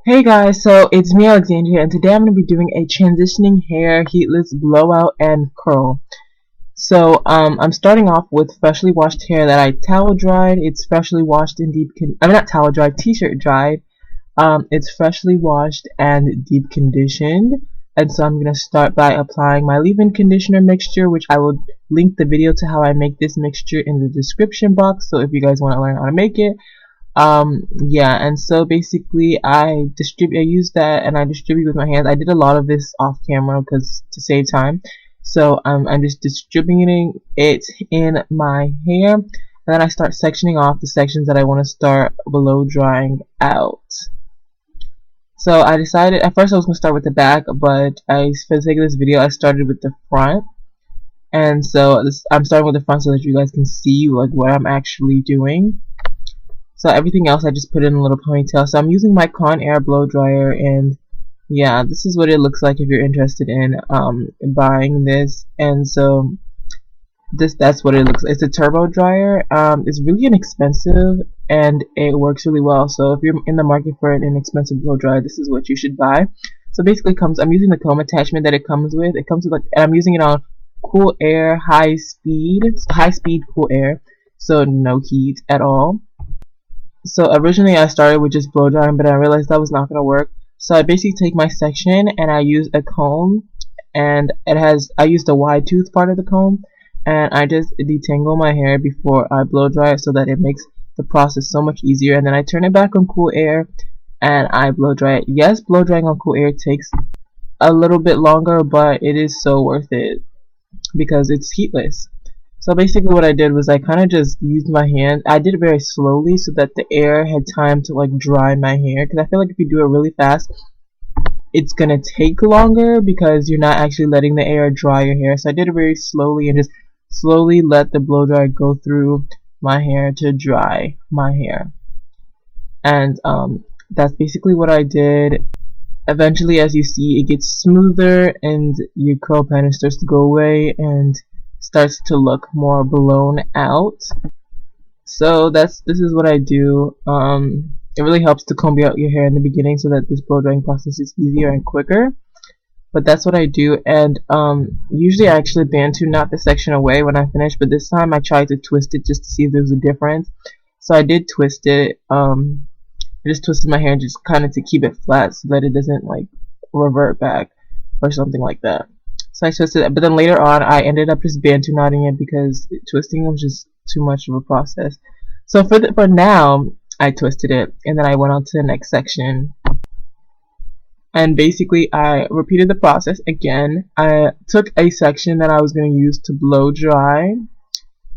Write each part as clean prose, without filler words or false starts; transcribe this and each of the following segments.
Hey guys, so it's me Alexandria, and today I'm going to be doing a transitioning hair heatless blowout and curl. I'm starting off with freshly washed hair that I towel dried. It's freshly washed and not towel dried, t-shirt dried. It's freshly washed and deep conditioned. And so I'm going to start by applying my leave-in conditioner mixture, which I will link the video to how I make this mixture in the description box. So if you guys want to learn how to make it, yeah, and so basically I use that and I distribute with my hands. I did a lot of this off camera because to save time. I'm just distributing it in my hair, and then I start sectioning off the sections that I want to start blow drying out. So I decided at first I was going to start with the back, but for the sake of this video I started with the front. And so I'm starting with the front so that you guys can see like what I'm actually doing. So everything else I just put in a little ponytail. So I'm using my Conair blow dryer, and yeah, this is what it looks like if you're interested in buying this. And so that's what it looks like. It's a turbo dryer. It's really inexpensive and it works really well. So if you're in the market for an inexpensive blow dryer, this is what you should buy. So basically I'm using the comb attachment that it comes with. It comes with like, and I'm using it on cool air, high speed cool air, so no heat at all. So originally I started with just blow drying, but I realized that was not going to work. So I basically take my section and I use a comb, and I use the wide tooth part of the comb, and I just detangle my hair before I blow dry it so that it makes the process so much easier. And then I turn it back on cool air and I blow dry it. Yes, blow drying on cool air takes a little bit longer, but it is so worth it because it's heatless. So basically what I did was I kind of just used my hand. I did it very slowly so that the air had time to like dry my hair, because I feel like if you do it really fast it's gonna take longer because you're not actually letting the air dry your hair. So I did it very slowly and just slowly let the blow dryer go through my hair to dry my hair. And that's basically what I did. Eventually, as you see, it gets smoother and your curl pattern starts to go away and starts to look more blown out. So this is what I do. It really helps to comb out your hair in the beginning so that this blow drying process is easier and quicker. But that's what I do, and usually I actually Bantu knot the section away when I finish, but this time I tried to twist it just to see if there was a difference. So I did twist it. I just twisted my hair just kind of to keep it flat so that it doesn't like revert back or something like that. So I twisted it, but then later on I ended up just Bantu knotting it because twisting was just too much of a process. So for now I twisted it, and then I went on to the next section. And basically I repeated the process again. I took a section that I was going to use to blow dry.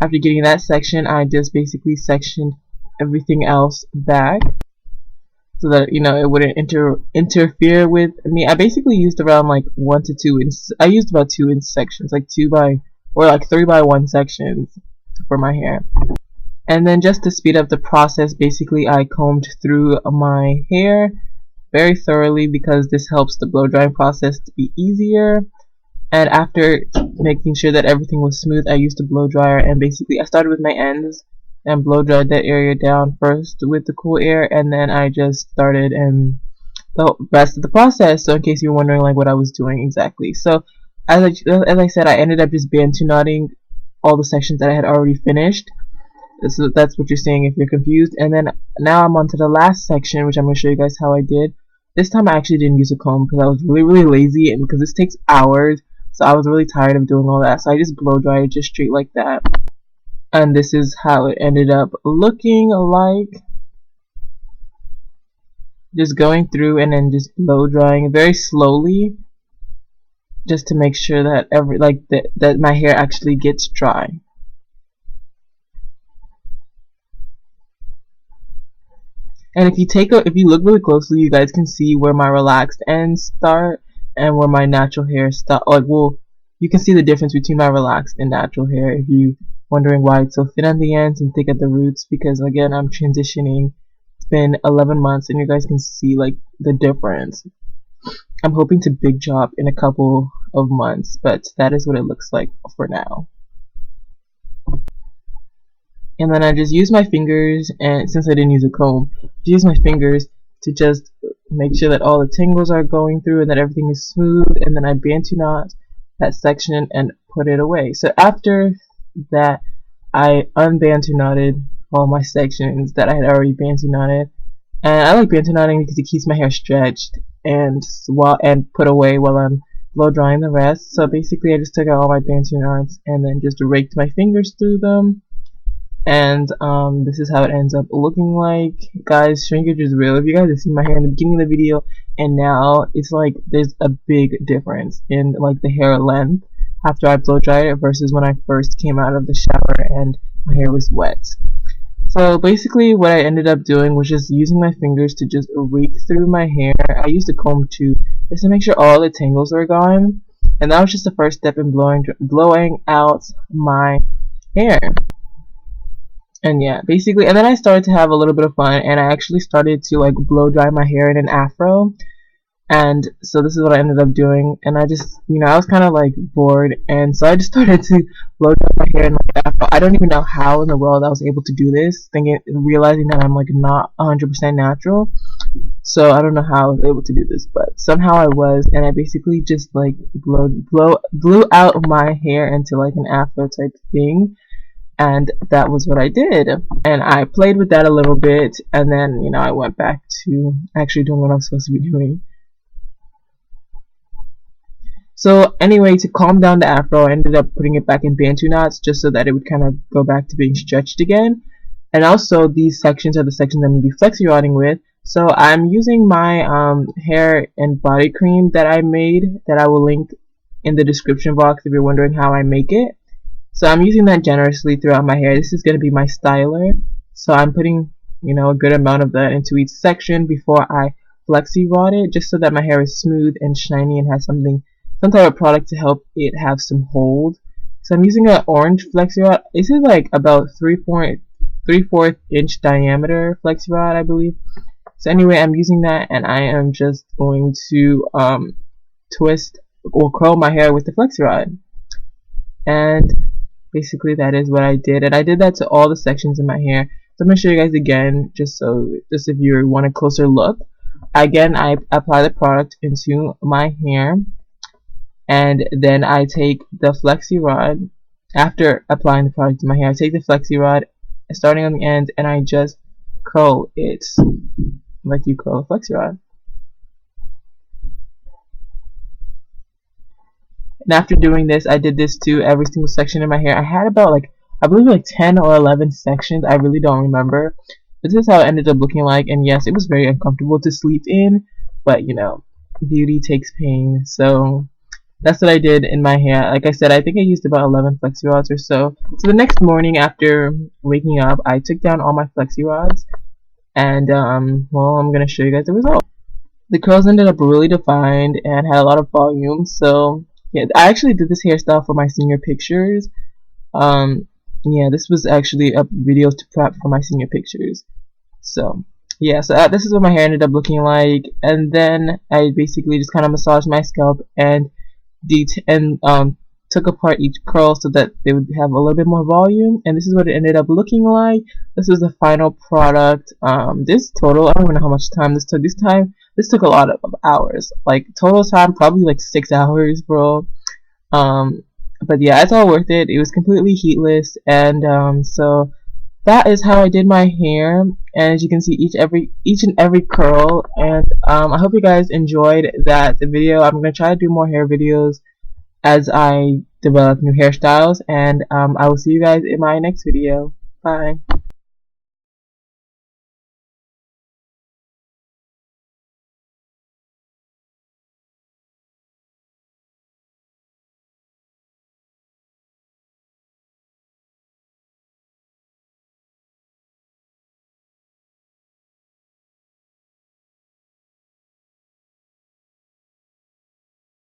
After getting that section, I just basically sectioned everything else back so that it wouldn't interfere with me. I basically used around like 1 to 2 inch. I used about 2 inch sections, like 3 by 1 sections for my hair. And then just to speed up the process, basically I combed through my hair very thoroughly because this helps the blow drying process to be easier. And after making sure that everything was smooth, I used a blow dryer, and basically I started with my ends and blow dried that area down first with the cool air, and then I just started and the rest of the process. So in case you're wondering like what I was doing exactly, so as I said, I ended up just Bantu knotting all the sections that I had already finished. So that's what you're seeing if you're confused. And then now I'm on to the last section, which I'm going to show you guys how I did. This time I actually didn't use a comb because I was really lazy, and because this takes hours, so I was really tired of doing all that. So I just blow dried it just straight like that. And this is how it ended up looking like. Just going through and then just blow drying very slowly, just to make sure that that my hair actually gets dry. And if you look really closely, you guys can see where my relaxed ends start and where my natural hair start. You can see the difference between my relaxed and natural hair if you wondering why it's so thin at the ends and thick at the roots, because again I'm transitioning. It's been 11 months and you guys can see like the difference. I'm hoping to big job in a couple of months, but that is what it looks like for now. And then I just use my fingers, and since I didn't use a comb, I use my fingers to just make sure that all the tangles are going through and that everything is smooth, and then I bantu knot that section and put it away. So after that, I unbantu knotted all my sections that I had already bantu knotted, and I like bantu knotting because it keeps my hair stretched and put away while I'm blow drying the rest. So basically I just took out all my bantu knots and then just raked my fingers through them, and this is how it ends up looking like. Guys, shrinkage is real. If you guys have seen my hair in the beginning of the video and now, it's like there's a big difference in like the hair length after I blow dried it versus when I first came out of the shower and my hair was wet. So basically what I ended up doing was just using my fingers to just rake through my hair. I used a comb too, just to make sure all the tangles were gone, and that was just the first step in blowing out my hair. And yeah, basically, and then I started to have a little bit of fun, and I actually started to like blow dry my hair in an afro. And so this is what I ended up doing, and I just, I was kind of like bored, and so I just started to blow dry my hair in like afro. I don't even know how in the world I was able to do this, realizing that I'm like not 100% natural. So I don't know how I was able to do this, but somehow I was, and I basically just like blew out my hair into like an afro type thing. And that was what I did, and I played with that a little bit, and then I went back to actually doing what I was supposed to be doing. So anyway, to calm down the afro, I ended up putting it back in bantu knots just so that it would kind of go back to being stretched again. And also, these sections are the sections I'm going to be flexi rodding with. So I'm using my hair and body cream that I made, that I will link in the description box if you're wondering how I make it. So I'm using that generously throughout my hair. This is going to be my styler. So I'm putting, a good amount of that into each section before I flexi rod it, just so that my hair is smooth and shiny and has some type of product to help it have some hold. So I'm using an orange flexi rod. This is like about 3/4 inch diameter flexi rod, I believe. So anyway, I'm using that, and I am just going to twist or curl my hair with the flexi rod. And basically that is what I did, and I did that to all the sections in my hair. So I'm going to show you guys again, just if you want a closer look. Again, I apply the product into my hair, and then I take the flexi rod. After applying the product to my hair, I take the flexi rod, starting on the end, and I just curl it like you curl a flexi rod. And after doing this, I did this to every single section in my hair. I had about I believe 10 or 11 sections. I really don't remember. But this is how it ended up looking like. And yes, it was very uncomfortable to sleep in, but beauty takes pain. So that's what I did in my hair. Like I said, I think I used about 11 flexi rods or so. So the next morning after waking up, I took down all my flexi rods, and well, I'm gonna show you guys the result. The curls ended up really defined and had a lot of volume. So yeah, I actually did this hairstyle for my senior pictures. Yeah, this was actually a video to prep for my senior pictures. So yeah, so this is what my hair ended up looking like, and then I basically just kind of massaged my scalp and took apart each curl so that they would have a little bit more volume, and this is what it ended up looking like. This was the final product. This total, I don't even know how much time this took. This took a lot of hours. Like total time, probably 6 hours, bro. But yeah, it's all worth it. It was completely heatless, and so that is how I did my hair. And as you can see, each and every curl. And I hope you guys enjoyed that video. I'm gonna try to do more hair videos as I develop new hairstyles, and I will see you guys in my next video. Bye.